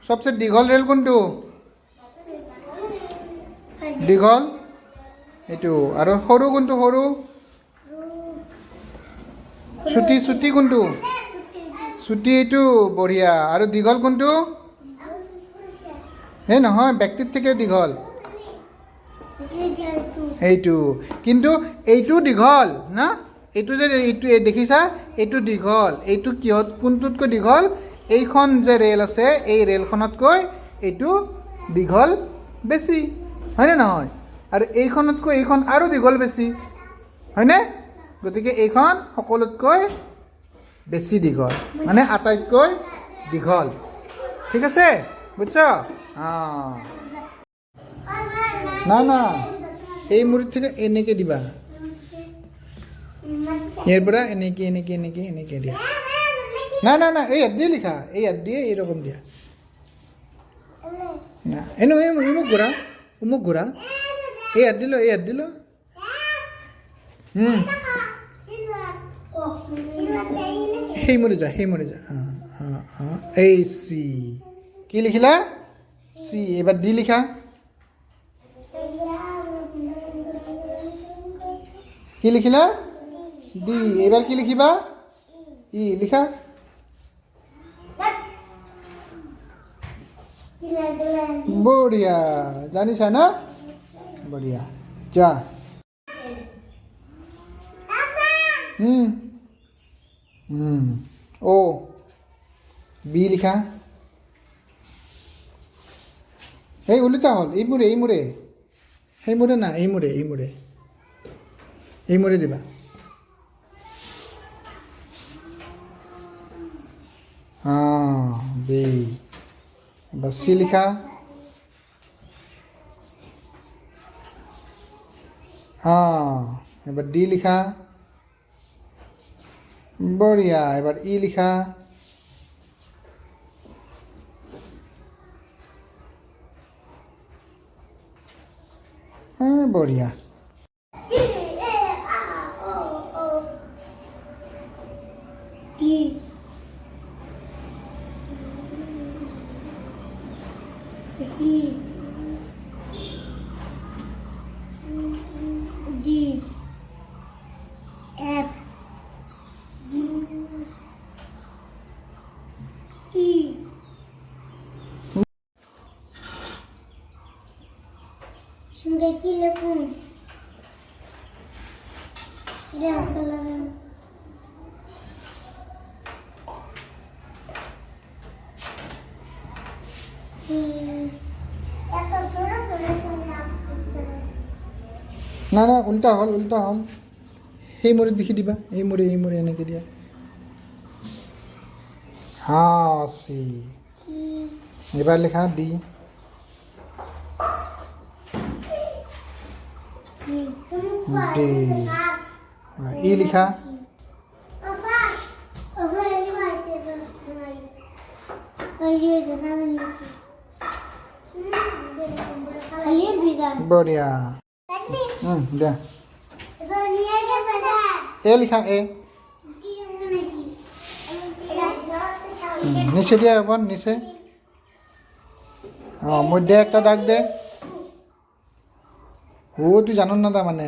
सबसे दीघल रेल कोनটো दीघल एटू आरो सरू कोनটো सरू छुटी छुटी कोनটো छुटी एटू बढ़िया आरो दीघल कोनটো हे নহয় ব্যক্তিৰ থেকে দীঘল এইটো কিন্তু এইটো দীঘল না এইটো যে এইটো দেখিছা এইটো দীঘল এইটো কিহত কোনটোতকৈ দীঘল এইখন যে ৰেল আছে এই ৰেলখনতকৈ এইটো দীঘল বেছি হয়নে নহয় আৰু এইখনতকৈ এইখন আৰু দীঘল বেছি হয়নে গতিকে এইখন সকলোতকৈ বেছি দীঘল মানে আটাইতকৈ দীঘল ঠিক আছে বুঝছ না না এই মুড়ির থেকে এনেকে দিবা এর পৰা এনেকে এনেকে এনেকে এনেকে দিয়া না না না এই হাত দিয়ে লিখা এই হাত দিয়ে এইরকম দিয়া না এনো মুখ ঘোরা এই হাত দিল সেই মরে যা এই সি কি লিখিলা সি এবার ডি লিখা কি লিখিলা ডি এবার কি লিখিবা ই লিখা बढ़िया जानिसा ना बढ़िया जा ओ बी लिखा এই উল্টা হল এই মুড়ে না এই মুড়ে দিবা বি बस सी लिखा এবার ডি লিখা बढ़िया এবার ই লিখা बढ़िया C D F G E Şimdi telefon ya kalan না না উল্টা হল সেই মুড়ি দেখি দিবা এই মুড়ি এনেকে দিয়া সি এবার লেখা ডি ডি ই লিখা बढ़िया दे ए लिखा ए নিচে দিয়া একবার নিচে মধ্যে একটা দাগ দে ও তুই জানো না তা মানে